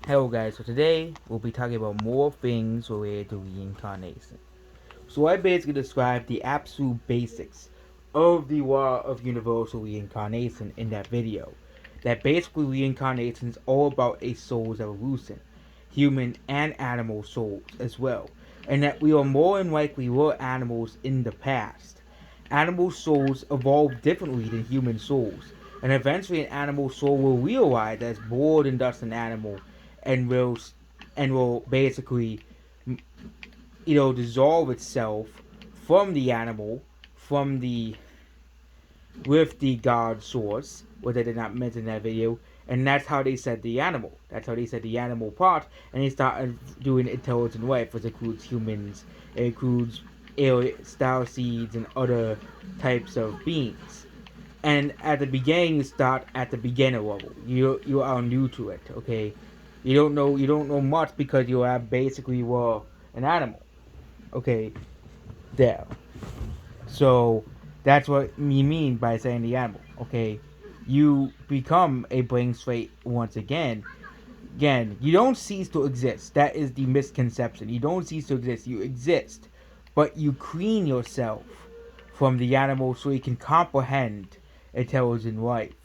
Hello guys, so today we'll be talking about more things related to reincarnation. So I basically described the absolute basics of the law of universal reincarnation in that video. That basically reincarnation is all about a soul's evolution, human and animal souls as well, and that we are more than likely were animals in the past. Animal souls evolve differently than human souls, and eventually an animal soul will realize that it's more than just an animal and will basically dissolve itself from the animal, from the with the God source, which I did not mention in that video, and that's how they said the animal. That's how they said the animal part, and they started doing intelligent life, which includes humans, it includes star seeds and other types of beings. And at the beginning, you start at the beginner level. You are new to it, okay? You don't know much because you are basically an animal, okay? There. So that's what we mean by saying the animal. Okay, you become a blank slate once again. Again, you don't cease to exist. That is the misconception. You don't cease to exist. You exist, but you clean yourself from the animal so you can comprehend intelligent life.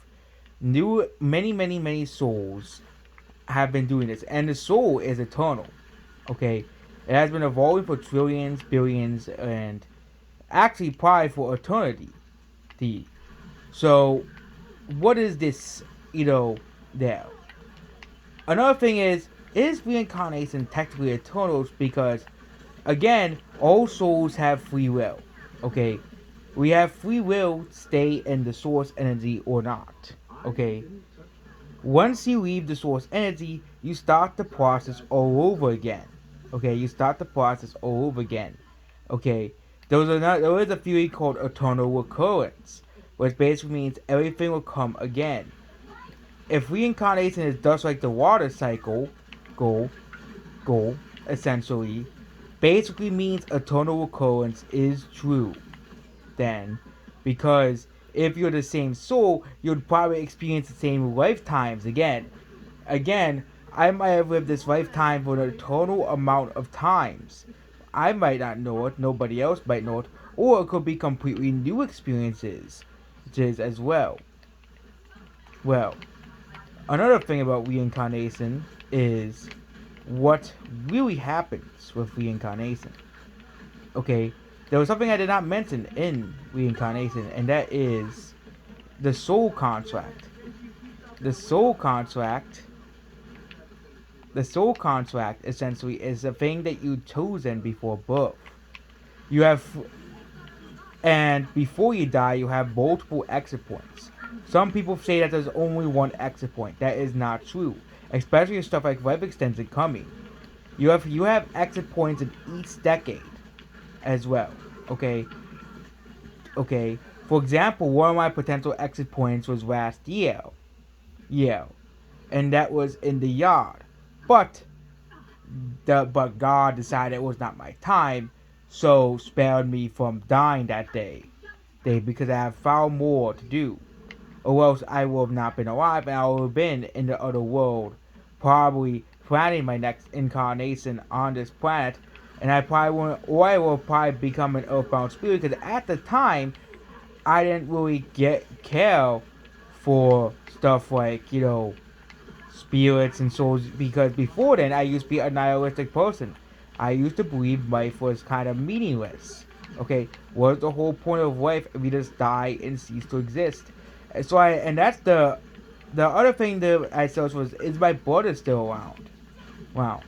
Many souls have been doing this, and the soul is eternal. Okay, it has been evolving for trillions, billions, and actually probably for eternity. So, what is this, there? Another thing is reincarnation technically eternal? Because, again, all souls have free will. Okay? We have free will to stay in the source energy or not. Okay? Once you leave the source energy, you start the process all over again. Okay? You start the process all over again. Okay? There is a theory called eternal recurrence, which basically means everything will come again. If reincarnation is just like the water cycle, go, essentially, basically means eternal recurrence is true. Then, because if you're the same soul, you'd probably experience the same lifetimes again. Again, I might have lived this lifetime for an eternal amount of times. I might not know it, nobody else might know it, or it could be completely new experiences, which is as well. Well, another thing about reincarnation is what really happens with reincarnation. Okay, there was something I did not mention in reincarnation, and that is the soul contract. The soul contract The soul contract essentially is a thing that you've chosen before birth. You have, and before you die, you have multiple exit points. Some people say that there's only one exit point. That is not true, especially with stuff like life extension coming. You have exit points in each decade, as well. Okay, okay. For example, one of my potential exit points was last year. Yeah, and that was in the yard. But but God decided it was not my time, so spared me from dying that day because I have far more to do, or else I would have not been alive and I would have been in the other world, probably planning my next incarnation on this planet, and I probably won't, or I will probably become an earthbound spirit because at the time I didn't really care for stuff like spirits and souls, because before then I used to be a nihilistic person. I used to believe life was kind of meaningless. Okay, what's the whole point of life if we just die and cease to exist? And that's the other thing that I said was, is my brother still around? Wow.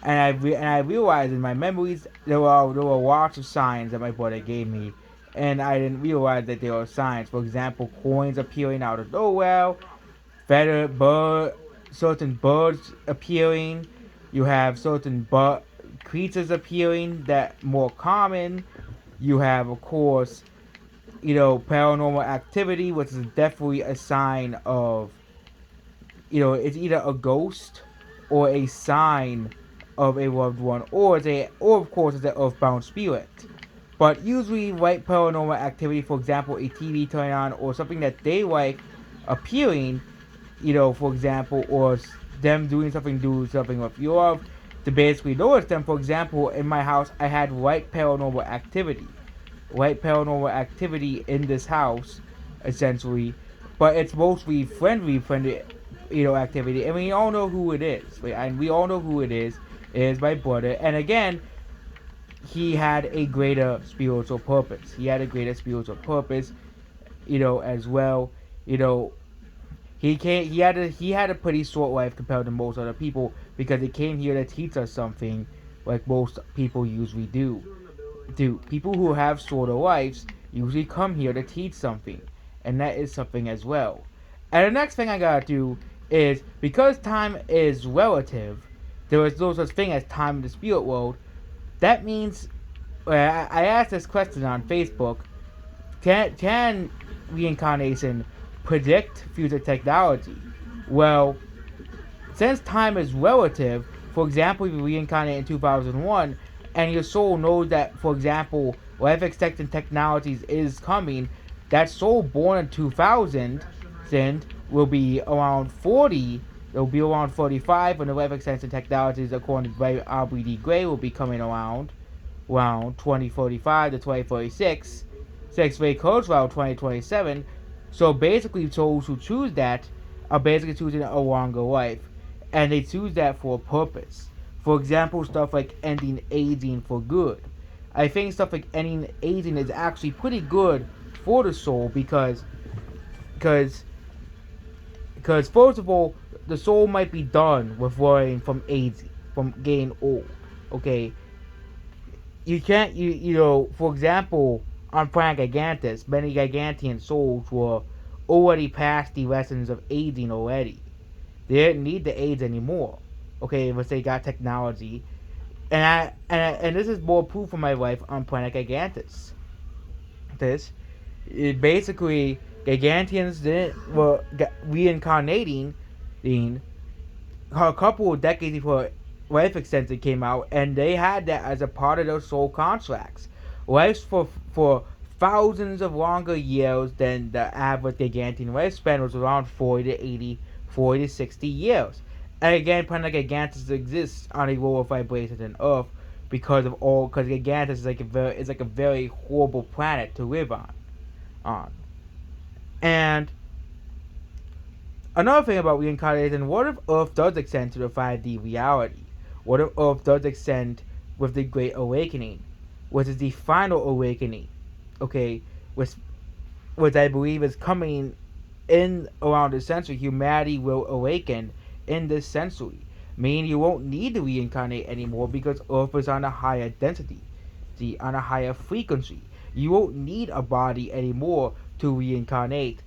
And I realized in my memories there were lots of signs that my brother gave me, and I didn't realize that there were signs. For example, coins appearing out of nowhere, feather bird, certain birds appearing. You have certain creatures appearing that more common. You have, of course, paranormal activity, which is definitely a sign of, it's either a ghost or a sign of a loved one, or of course, it's an earthbound spirit. But usually, like paranormal activity, for example, a TV turning on or something that they like appearing, for example, or them do something with you of to basically notice them. For example, in my house, I had white paranormal activity in this house, essentially, but it's mostly friendly, activity, and we all know who it is. And we all know who it is. It is my brother, and again, he had a greater spiritual purpose. As well. You know, he had a pretty short life compared to most other people because he came here to teach us something, like most people usually do. People who have shorter lives usually come here to teach something, and that is something as well. And the next thing I gotta do is, because time is relative, there is no such thing as time in the spirit world. That means, I asked this question on Facebook: Can reincarnation predict future technology? Well, since time is relative, for example, if you reincarnate in 2001 and your soul knows that, for example, life expectancy technologies is coming, that soul born in 2000 will be around 40. It'll be around 45 when the life expectancy technologies, according to RBD Gray, will be coming around 2045 to 2046. Six-way codes around 2027. So basically, souls who choose that are basically choosing a longer life, and they choose that for a purpose. For example, stuff like ending aging for good. I think stuff like ending aging is actually pretty good for the soul because first of all, the soul might be done with worrying from aging, from getting old. Okay, you can't for example, on planet Gigantus, many Gigantian souls were already past the lessons of aging already. They didn't need to age anymore. Okay, once they got technology, and this is more proof of my life on planet Gigantus. This basically, Gigantians were reincarnating in a couple of decades before life extension came out, and they had that as a part of their soul contracts. Lives for thousands of longer years than the average Gigantian lifespan was around 40 to 80, 40 to 60 years. And again, planet Gigantus exists on a lower vibration than Earth because Gigantus is like a very horrible planet to live on. And another thing about reincarnation: what if Earth does extend to the 5D reality? What if Earth does extend with the Great Awakening, which is the final awakening? Okay, which I believe is coming in around this century. Humanity will awaken in this century, meaning you won't need to reincarnate anymore because Earth is on a higher density, on a higher frequency. You won't need a body anymore to reincarnate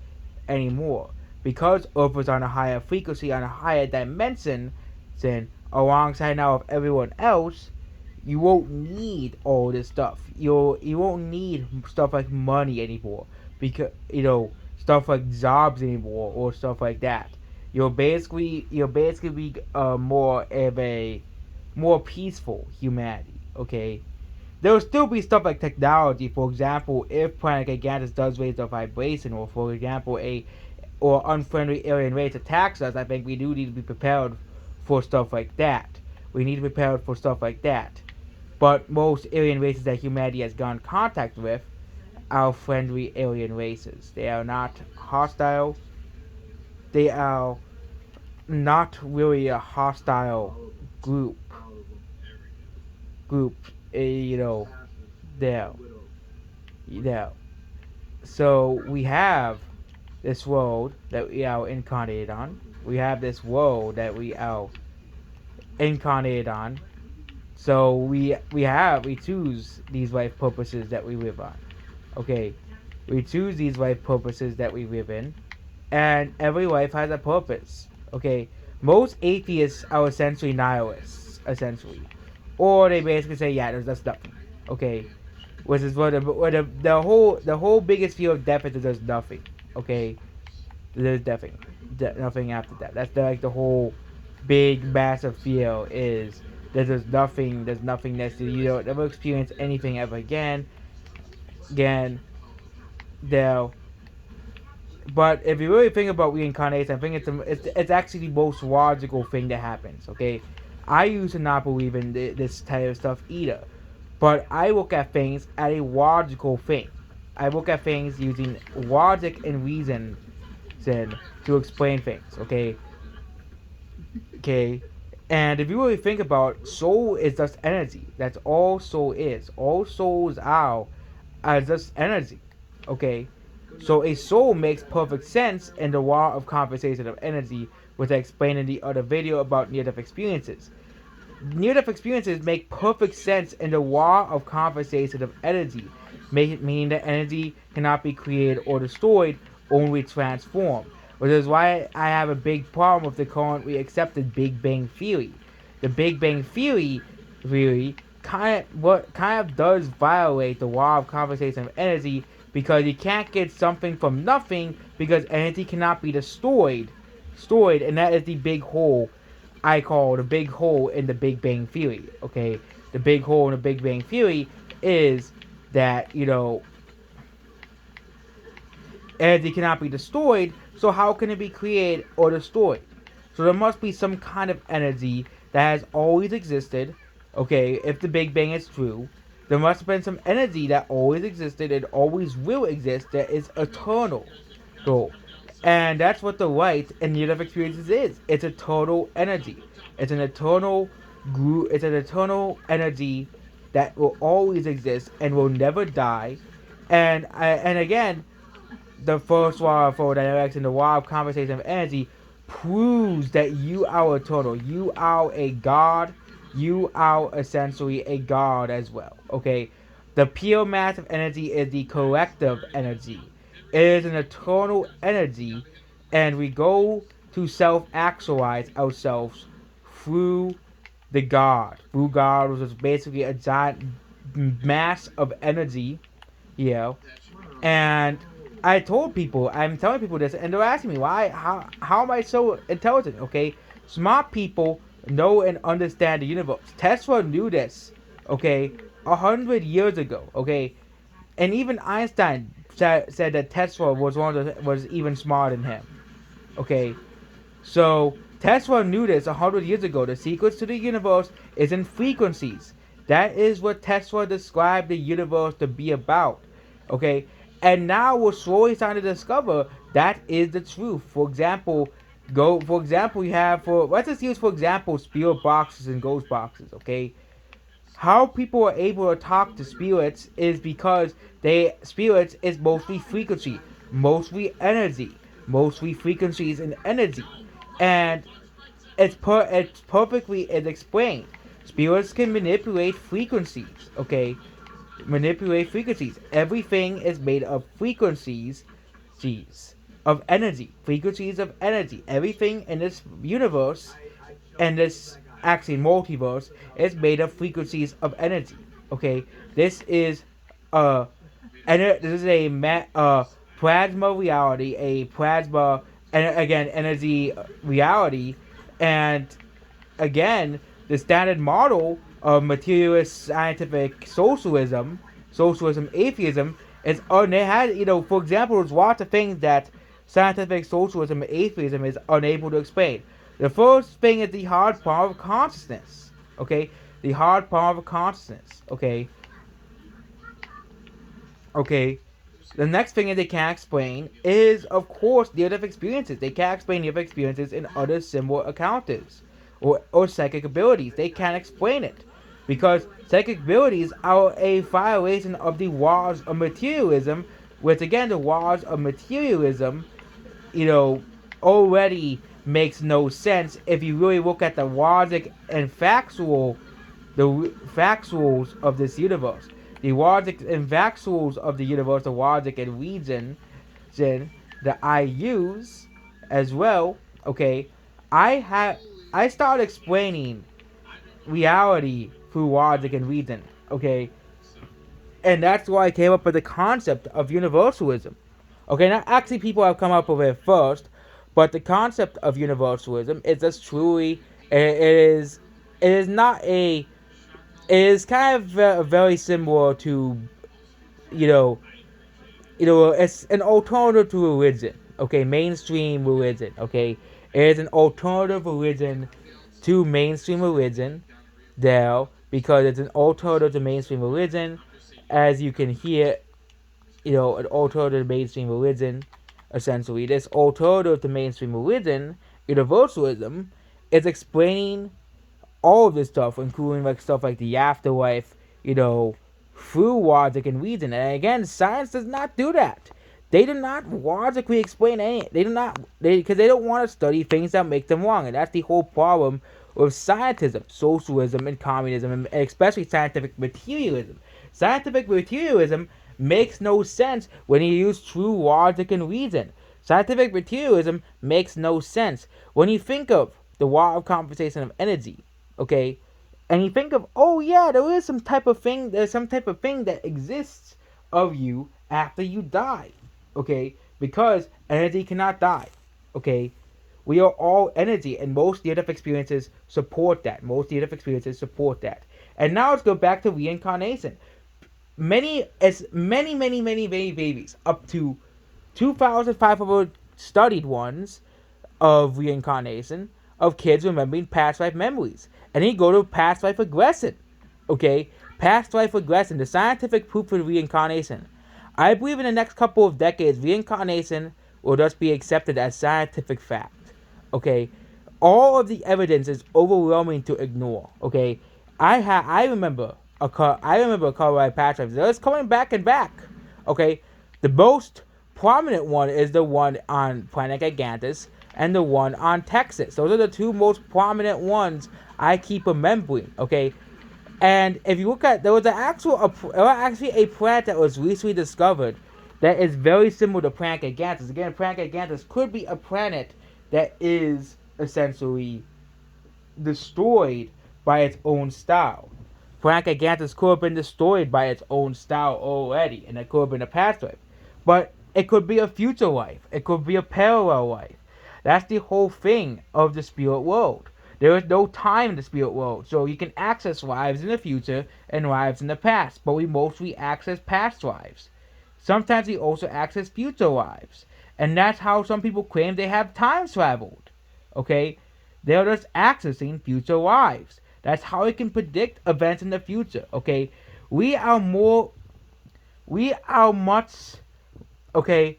anymore because Earth is on a higher frequency, on a higher dimension, then alongside now of everyone else. You won't need all this stuff. You won't need stuff like money anymore, because stuff like jobs anymore or stuff like that. You'll basically be more of a more peaceful humanity. Okay, there will still be stuff like technology. For example, if Planet Gigantus does raise the vibration, or for example, or unfriendly alien race attacks us, I think we do need to be prepared for stuff like that. We need to be prepared for stuff like that. But most alien races that humanity has gone in contact with are friendly alien races. They are not hostile. They are not really a hostile group. Group, there, there. So we have this world that we are incarnated on. We have this world that we are incarnated on. So we choose these life purposes that we live on. Okay, we choose these life purposes that we live in, and every life has a purpose. Okay, most atheists are essentially nihilists, essentially, or they basically say, yeah, there's just nothing. Okay, which is what the whole biggest fear of death is that there's nothing. Okay, there's nothing after that. That's the whole big massive fear is that there's nothing next to you. You don't never experience anything ever again. Again, there But if you really think about reincarnation, I think it's actually the most logical thing that happens. Okay, I used to not believe in this type of stuff either, but I look at things as a logical thing. I look at things using logic and reason to explain things. Okay, and if you really think about it, soul is just energy. That's all soul is. All souls are just energy. Okay, so a soul makes perfect sense in the law of conversation of energy, which I explained in the other video about near-death experiences. Near-death experiences make perfect sense in the law of conversation of energy, meaning that energy cannot be created or destroyed, only transformed. Which is why I have a big problem with the currently accepted Big Bang Theory. The Big Bang Theory kind of does violate the law of conversation of energy, because you can't get something from nothing, because energy cannot be destroyed, and that is the big hole I call the big hole in the Big Bang Theory. Okay, the big hole in the Big Bang Theory is that energy cannot be destroyed. So how can it be created or destroyed? So there must be some kind of energy that has always existed. Okay, if the Big Bang is true, there must have been some energy that always existed and always will exist that is eternal. So, and that's what the light in near-death experiences is. It's eternal energy. It's an eternal It's an eternal energy that will always exist and will never die. And again, the first law of thermodynamics and the law of conversation of energy proves that you are eternal. You are a god. You are essentially a god as well. Okay, the pure mass of energy is the collective energy. It is an eternal energy, and we go to self-actualize ourselves through the God. Through God, which is basically a giant mass of energy. You know, and I'm telling people this, and they're asking me why, how am I so intelligent? Okay, smart people know and understand the universe. Tesla knew this, okay, 100 years ago, okay, and even Einstein said that Tesla was even smarter than him, okay. So Tesla knew this 100 years ago. The secrets to the universe is in frequencies. That is what Tesla described the universe to be about. Okay, and now we're slowly starting to discover that is the truth. For example, you have for let's just use for example spirit boxes and ghost boxes. Okay, how people are able to talk to spirits is because spirits is mostly frequency, mostly energy, mostly frequencies and energy, and it's perfectly is explained. Spirits can manipulate frequencies. Okay, manipulate frequencies. Everything is made of frequencies, of energy, frequencies of energy. Everything in this universe and this actually multiverse is made of frequencies of energy. Okay, this is uh, this is a plasma reality, a plasma and again energy reality, and again the standard model of materialist scientific socialism, atheism is they had for example there's lots of things that scientific socialism and atheism is unable to explain. The first thing is the hard problem of consciousness. Okay, the hard problem of consciousness. Okay. The next thing that they can't explain is, of course, near-death experiences. They can't explain near-death experiences in other similar encounters or psychic abilities. They can't explain it because psychic abilities are a violation of the laws of materialism, which again, the laws of materialism, you know, already makes no sense if you really look at the logic and the factuals of this universe. The logic and factuals of the universe, the logic and reason that I use as well. Okay, I have I started explaining reality through logic and reason. Okay, and that's why I came up with the concept of universalism. Okay, not actually people have come up with it first, but the concept of universalism is just truly it is not a it is kind of very similar to you know it's an alternative to religion. Okay, mainstream religion. Okay, it is an alternative religion to mainstream religion. There, because it's an alternative to mainstream religion, as you can hear, an alternative to mainstream religion. Essentially, this alternative to mainstream religion, universalism, is explaining all of this stuff, including like stuff like the afterlife, through logic and reason. And again, science does not do that. They do not logically explain any. They do not. Because they don't want to study things that make them wrong, and that's the whole problem with scientism, socialism, and communism, and especially scientific materialism. Scientific materialism makes no sense when you use true logic and reason. Scientific materialism makes no sense when you think of the law of compensation of energy. Okay, and you think of, oh yeah, there's some type of thing that exists of you after you die. Okay, because energy cannot die. Okay, we are all energy, and most near-death experiences support that. And now let's go back to reincarnation. Many babies, up to 2,500 studied ones of reincarnation, of kids remembering past life memories. And then you go to past life regression. Okay? Past life regression, the scientific proof for reincarnation. I believe in the next couple of decades, reincarnation will just be accepted as scientific fact. Okay? All of the evidence is overwhelming to ignore. Okay? I remember a color like past life. It's coming back and back. Okay? The most prominent one is the one on planet Gigantus and the one on Texas. Those are the two most prominent ones I keep remembering. Okay, and if you look at, there was actually a planet that was recently discovered that is very similar to planet Gigantus. Again, planet Gigantus could be a planet that is essentially destroyed by its own style. Planet Gigantus could have been destroyed by its own style already, and it could have been a past life. But it could be a future life. It could be a parallel life. That's the whole thing of the spirit world. There is no time in the spirit world, so you can access lives in the future and lives in the past, but we mostly access past lives. Sometimes we also access future lives, and that's how some people claim they have time traveled. Okay? They're just accessing future lives. That's how we can predict events in the future. Okay? We are much, okay,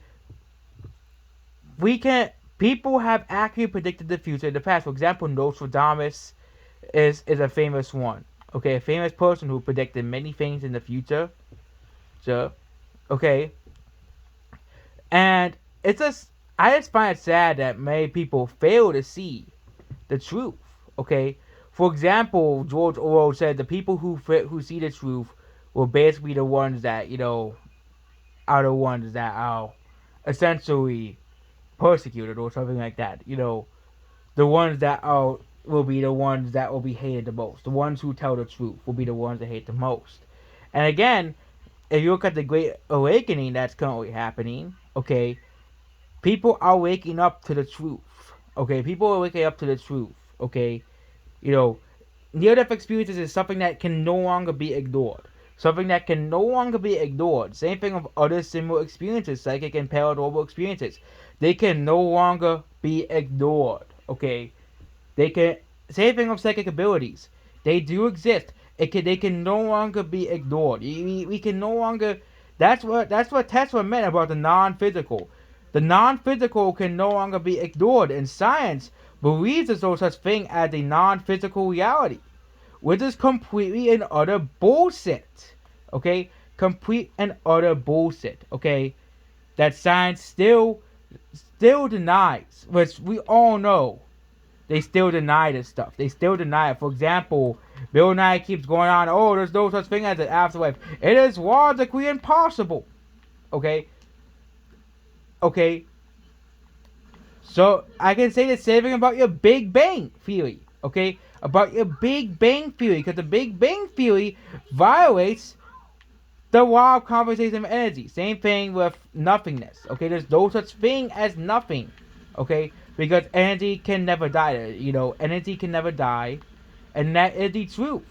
people have accurately predicted the future in the past. For example, Nostradamus is a famous one. Okay, a famous person who predicted many things in the future. So, okay, and I just find it sad that many people fail to see the truth. Okay, for example, George Orwell said the people who see the truth will basically the ones that are the ones that are essentially persecuted or something like that. The ones that will be the ones that will be hated the most. The ones who tell the truth will be the ones that hate the most. And again, if you look at the Great Awakening that's currently happening, okay, people are waking up to the truth. Okay, people are waking up to the truth. Okay, near-death experiences is something that can no longer be ignored. Something that can no longer be ignored. Same thing with other similar experiences, psychic and paranormal experiences. They can no longer be ignored. Okay, same thing with psychic abilities. They do exist. They can no longer be ignored. We can no longer. That's what Tesla meant about the non-physical. The non-physical can no longer be ignored, and science believes there's no such thing as a non-physical reality, which is completely and utter bullshit. Okay, complete and utter bullshit. Okay, that science still denies, which we all know. They still deny this stuff. They still deny it. For example, Bill Nye keeps going on, oh, there's no such thing as an afterlife. It is logically impossible. Okay? Okay? So, I can say the same thing about your Big Bang Theory. Okay? About your Big Bang Theory. Because the Big Bang Theory violates the law of conservation of energy. Same thing with nothingness. Okay? There's no such thing as nothing. Okay? Because energy can never die. Energy can never die. And that is the truth.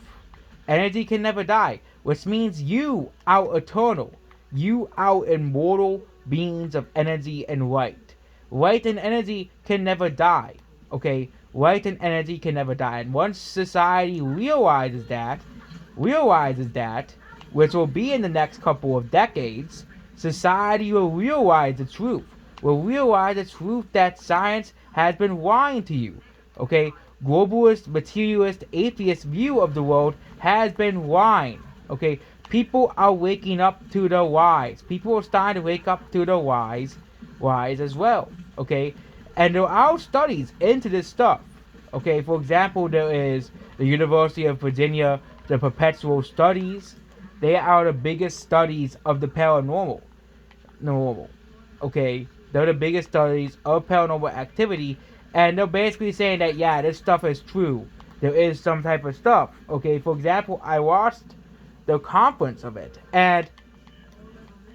Energy can never die. Which means you are eternal. You are immortal beings of energy and light. light and energy can never die. Okay, light and energy can never die. And once society realizes that, which will be in the next couple of decades, society will realize the truth. Will realize the truth that science has been lying to you. Okay, globalist, materialist, atheist view of the world has been lying. Okay, people are waking up to the lies. People are starting to wake up to the lies as well. Okay, and there are studies into this stuff. Okay, for example, there is the University of Virginia, the Perpetual Studies. They are the biggest studies of the paranormal. Normal. Okay, they're the biggest studies of paranormal activity, and they're basically saying that yeah, this stuff is true. There is some type of stuff. Okay, for example, I watched the conference of it, and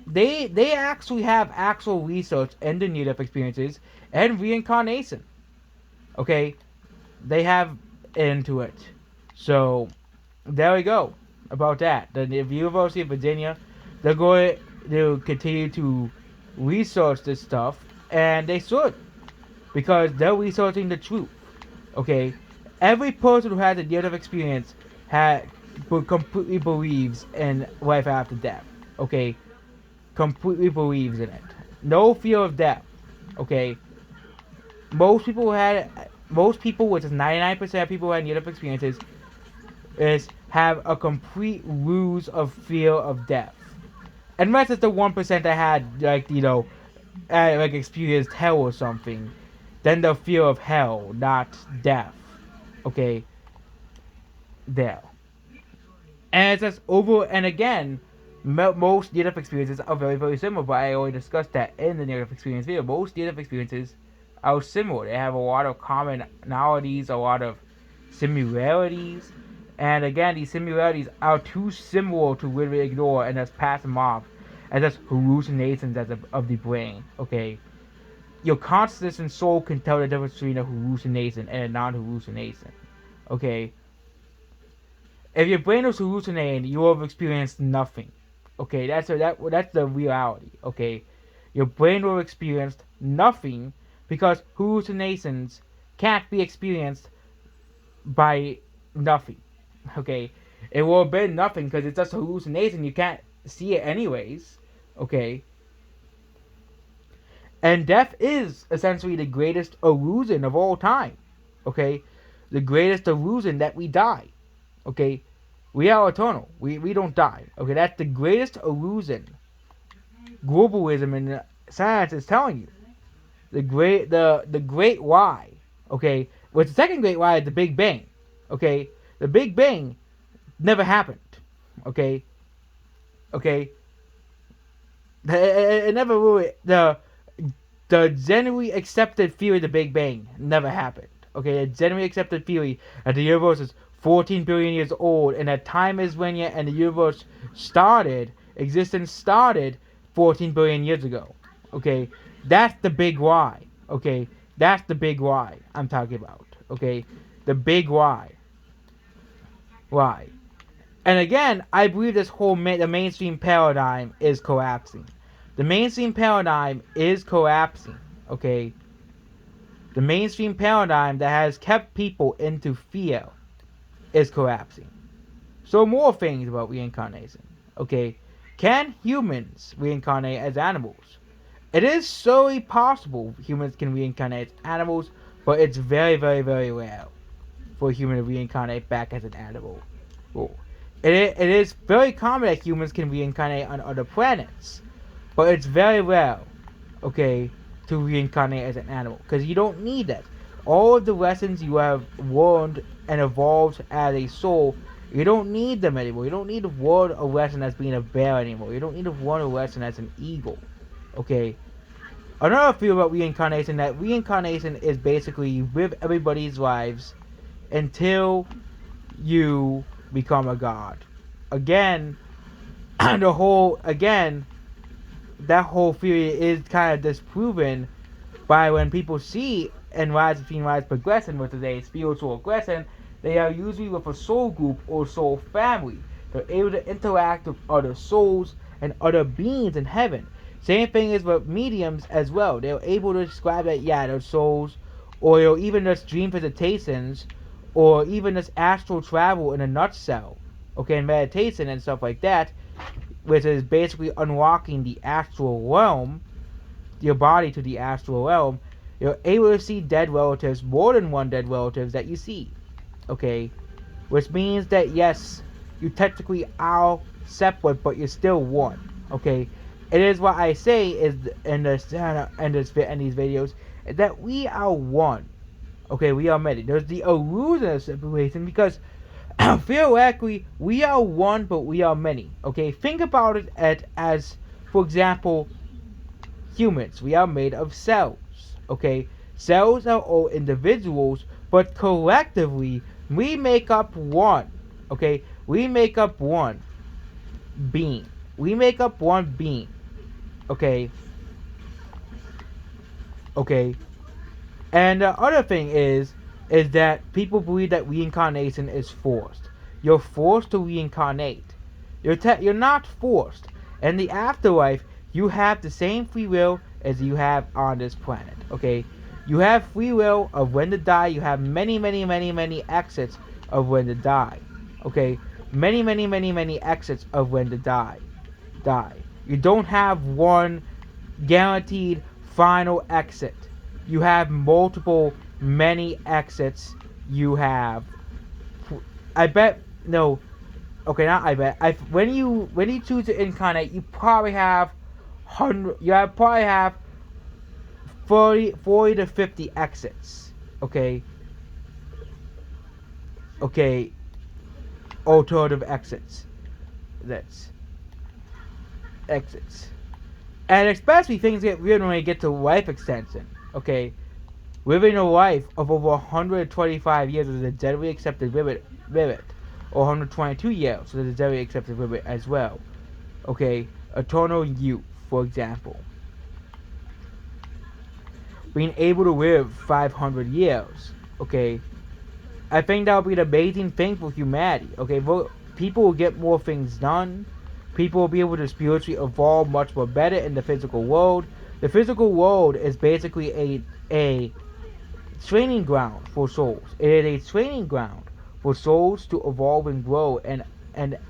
they actually have actual research into near-death experiences and reincarnation. Okay, they have into it. So there we go about that. The University of Virginia, they're going to continue to research this stuff, and they should, because they're researching the truth. Okay, every person who has a near-death experience completely believes in life after death. Okay, completely believes in it. No fear of death. Okay, most people, which is 99% of people who had near-death experiences, have a complete lose of fear of death. Unless it's the 1% that had like experienced hell or something, then the fear of hell, not death. Okay, there. And it's just over and again. Most near-death experiences are very, very similar, but I already discussed that in the near-death experience video. Most near-death experiences are similar. They have a lot of commonalities, a lot of similarities, and again, these similarities are too similar to really ignore and just pass them off as just hallucinations of the brain. Okay, your consciousness and soul can tell the difference between a hallucination and a non-hallucination. Okay, if your brain was hallucinating, you will have experienced nothing. Okay, that's the reality. Okay, your brain will have experienced nothing because hallucinations can't be experienced by nothing. Okay, it will have been nothing because it's just a hallucination. You can't see it anyways. Okay, and death is essentially the greatest illusion of all time. Okay, the greatest illusion that we die. Okay, we are eternal. We don't die. Okay, that's the greatest illusion. Globalism and science is telling you the great lie. Okay, what's the second great lie is the Big Bang. Okay, the Big Bang never happened. Okay, okay, it never really the generally accepted theory of the Big Bang never happened. Okay, the generally accepted theory that the universe is 14 billion years old and that time is linear and the universe existence started 14 billion years ago. Okay, that's the big why. Okay, that's the big why I'm talking about. Okay, the big why. Why? And again, I believe this whole the mainstream paradigm is collapsing. The mainstream paradigm is collapsing. Okay, the mainstream paradigm that has kept people into fear is collapsing. So more things about reincarnation. Okay, can humans reincarnate as animals? It is solely possible humans can reincarnate as animals, but it's very, very, very rare for a human to reincarnate back as an animal. It is very common that humans can reincarnate on other planets, but it's very rare, okay, to reincarnate as an animal, because you don't need that. All of the lessons you have learned and evolved as a soul, you don't need them anymore. You don't need to learn a lesson as being a bear anymore. You don't need to learn a lesson as an eagle. Okay. Another thing about reincarnation, that reincarnation is basically you live everybody's lives until you become a god. Again, that whole theory is kind of disproven by when people see in Rise Between Rise Progression, which is a spiritual regression, they are usually with a soul group or soul family. They're able to interact with other souls and other beings in heaven. Same thing is with mediums as well. They're able to describe that, yeah, their souls, or even just dream visitations, or even just astral travel in a nutshell. Okay, and meditation and stuff like that, which is basically unlocking the astral realm, your body to the astral realm. You're able to see dead relatives, more than one dead relatives that you see. Okay, which means that yes, you technically are separate, but you're still one. Okay, it is what I say is in these videos is that we are one. Okay, we are many. There's the illusion of separation because theoretically we are one, but we are many. Okay, think about it as, for example, humans. We are made of cells. Okay, cells are all individuals, but collectively we make up one. Okay, we make up one being. We make up one being. Okay, okay. And the other thing is that people believe that reincarnation is forced. You're forced to reincarnate. You're not forced. In the afterlife, you have the same free will as you have on this planet. Okay, you have free will of when to die. You have many, many, many, many exits of when to die. Okay, many, many, many, many exits of when to die. Die. You don't have one guaranteed final exit. You have multiple, many exits. You have, I bet, no, okay, not I bet. When you choose to incarnate, you probably have probably have 40 to 50 exits. Okay, okay, alternative exits. That's exits. And especially things get weird when we get to life extension. Okay, living a life of over 125 years is a generally accepted limit, or 122 years is a generally accepted limit as well. Okay, eternal youth, for example, being able to live 500 years. Okay, I think that would be an amazing thing for humanity. Okay, people will get more things done. People will be able to spiritually evolve much more better in the physical world. The physical world is basically a training ground for souls. It is a training ground for souls to evolve and grow and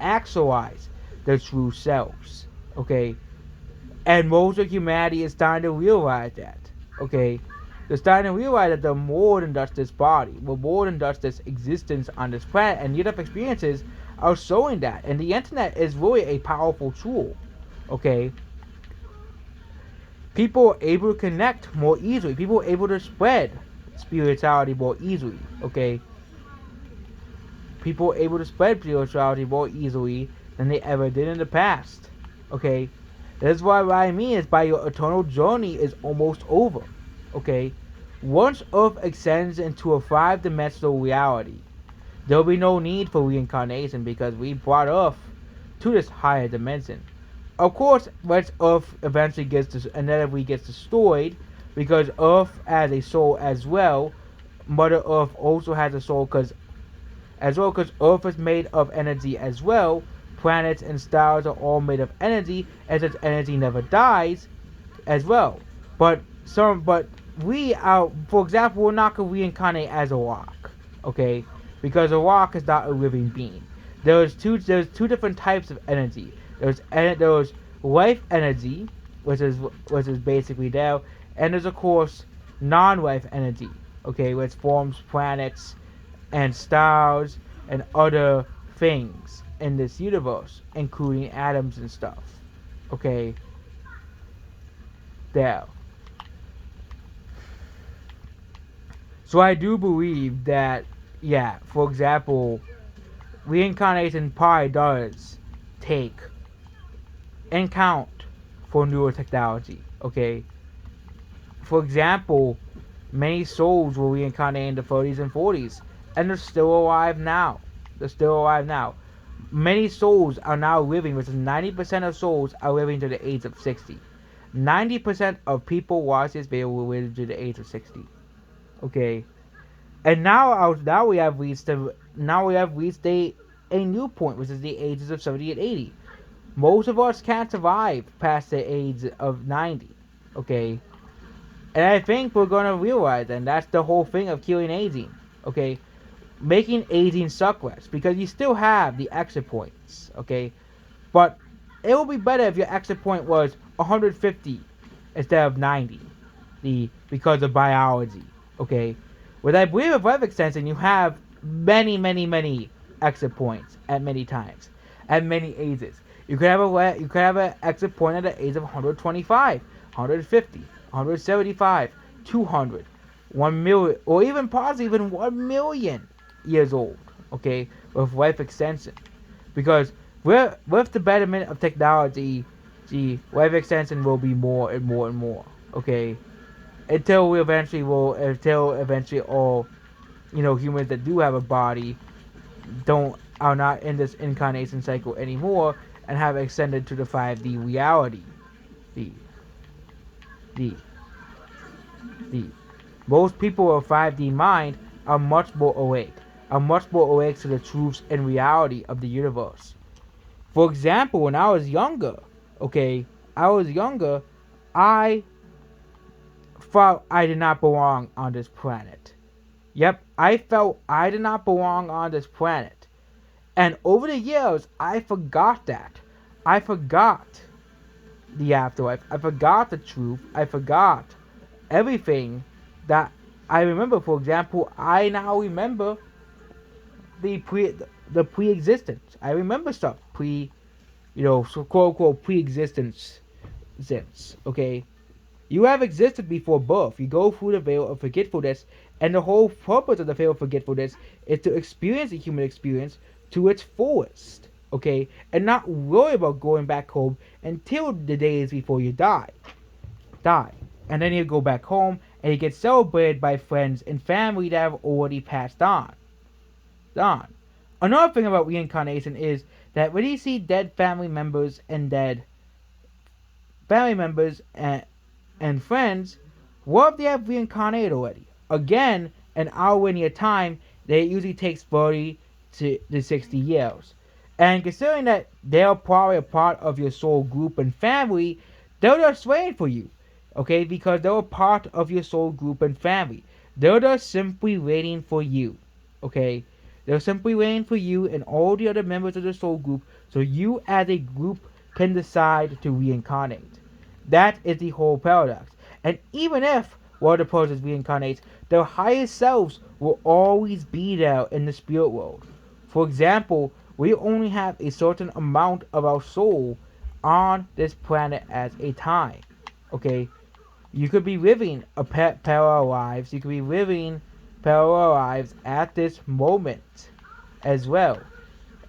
actualize their true selves. Okay, and most of humanity is starting to realize that. Okay, they're starting to realize that they're more than just this body. We're more than just this existence on this planet, and near-death experiences are showing that. And the internet is really a powerful tool. Okay, people are able to connect more easily. People are able to spread spirituality more easily. Okay, people are able to spread spirituality more easily than they ever did in the past. Okay, that's why what I mean is by your eternal journey is almost over. Okay, once Earth extends into a 5-dimensional reality, there will be no need for reincarnation because we brought Earth to this higher dimension. Of course, once Earth eventually inevitably gets destroyed, because Earth has a soul as well. Mother Earth also has a soul because Earth is made of energy as well. Planets and stars are all made of energy, as its energy never dies as well. But we are, for example, we're not gonna reincarnate as a rock, okay? Because a rock is not a living being. There's two different types of energy. There's life energy, which is basically there, and there's of course non-life energy, okay, which forms planets and stars and other things in this universe, including atoms and stuff. Okay, there. So I do believe that, yeah, for example, reincarnation probably does take and count for newer technology. Okay, for example, many souls were reincarnated in the 30s and 40s, and they're still alive now. They're still alive now. Many souls are now living, which is 90% of souls are living to the age of 60. 90% of people watch this video will live to the age of 60. Okay, and now we have reached a new point, which is the ages of 70 and 80. Most of us can't survive past the age of 90. Okay? And I think we're gonna realize, and that's the whole thing of killing aging. Okay? Making aging suck less, because you still have the exit points. Okay? But it would be better if your exit point was 150 instead of 90. Because of biology. Okay? With I believe with life extension, you have many exit points at many times, at many ages. You could have an exit point at the age of 125, 150, 175, 200, 1 million, or even possibly even 1 million years old. Okay, with life extension, because with the betterment of technology, the life extension will be more and more and more. Okay, until eventually all humans that do have a body don't are not in this incarnation cycle anymore and have extended to the 5D reality. The the the most people of 5D mind are much more awake, to the truths and reality of the universe. For example, when I was younger, okay, I was younger, I thought I did not belong on this planet. Yep, I felt I did not belong on this planet. And over the years, I forgot that. I forgot the afterlife. I forgot the truth. I forgot everything that I remember. For example, I now remember the pre-existence. I remember stuff so quote unquote pre-existence sense. Okay, you have existed before birth. You go through the veil of forgetfulness, and the whole purpose of the veil of forgetfulness is to experience the human experience to its fullest. Okay, and not worry about going back home until the days before you die. And then you go back home and you get celebrated by friends and family that have already passed on. Another thing about reincarnation is that when you see dead family members and friends, what if they have reincarnated already? Again, an hour linear time that it usually takes 30 to 60 years. And considering that they're probably a part of your soul group and family, they're just waiting for you. Okay, because they're a part of your soul group and family. They're just simply waiting for you. Okay? They're simply waiting for you and all the other members of the soul group so you as a group can decide to reincarnate. That is the whole paradox. And even if one of the persons reincarnates, their highest selves will always be there in the spirit world. For example, we only have a certain amount of our soul on this planet at a time. Okay? You could be living parallel lives. You could be living parallel lives at this moment as well.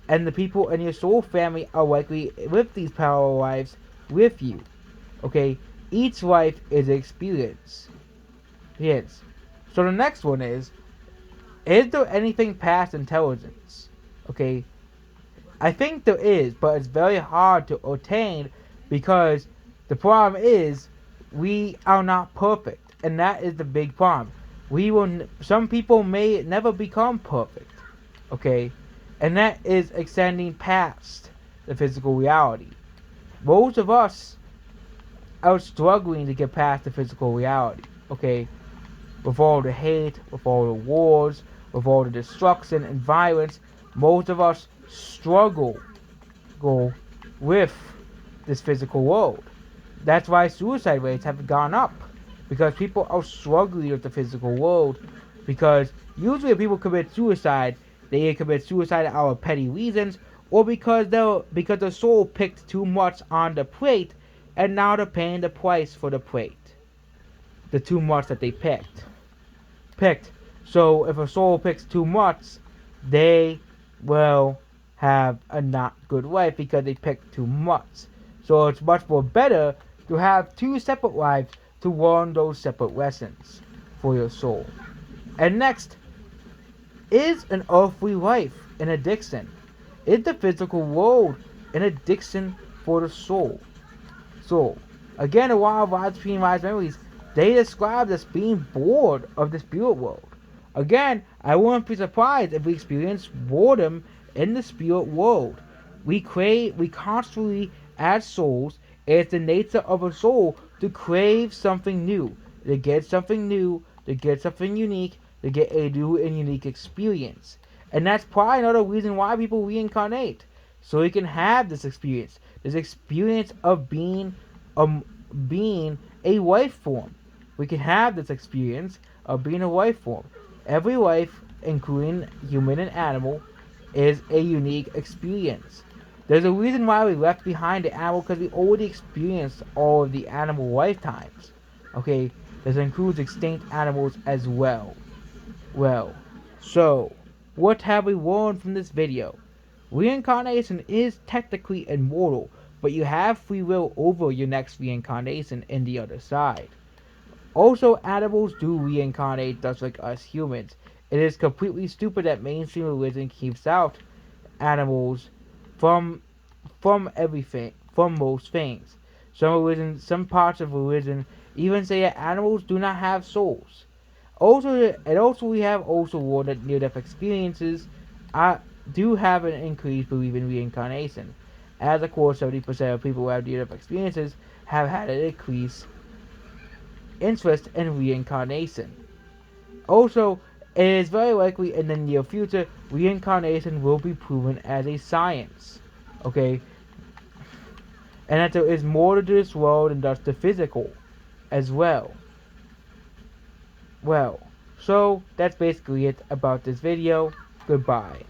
And the people in your soul family are likely with these parallel lives with you. Okay? Each life is an experience. Yes. So the next one is there anything past intelligence? Okay? I think there is, but it's very hard to attain because the problem is we are not perfect, and that is the big problem. Some people may never become perfect, okay, and that is extending past the physical reality. Most of us are struggling to get past the physical reality, okay, with all the hate, with all the wars, with all the destruction and violence. Most of us struggle go with this physical world. That's why suicide rates have gone up, because people are struggling with the physical world. Because usually when people commit suicide, they commit suicide out of petty reasons, or because the soul picked too much on the plate, and now they're paying the price for the plate, the too much that they picked. So if a soul picks too much, they will have a not good life because they picked too much. So it's much more better to have two separate lives to learn those separate lessons for your soul. And next, is an earthly life an addiction? Is the physical world an addiction for the soul? So, again, a lot of widescreen wise memories, they describe us being bored of the spirit world. Again, I wouldn't be surprised if we experience boredom in the spirit world. We constantly, as souls, it's the nature of a soul to crave something new, to get something new, to get something unique, to get a new and unique experience. And that's probably another reason why people reincarnate. So you can have this experience of being a life form. We can have this experience of being a life form. Every life, including human and animal, is a unique experience. There's a reason why we left behind the animal because we already experienced all of the animal lifetimes. Okay, this includes extinct animals as well. Well, so what have we learned from this video? Reincarnation is technically immortal, but you have free will over your next reincarnation in the other side. Also, animals do reincarnate just like us humans. It is completely stupid that mainstream religion keeps out animals from everything, from most things. Some parts of religion even say that animals do not have souls. Also we have also warned that near-death experiences do have an increased belief in reincarnation. As of course, 70% of people who have near-death experiences have had an increased interest in reincarnation. Also, it is very likely in the near future reincarnation will be proven as a science. Okay, and that there is more to this world than just the physical as well. Well, so that's basically it about this video. Goodbye.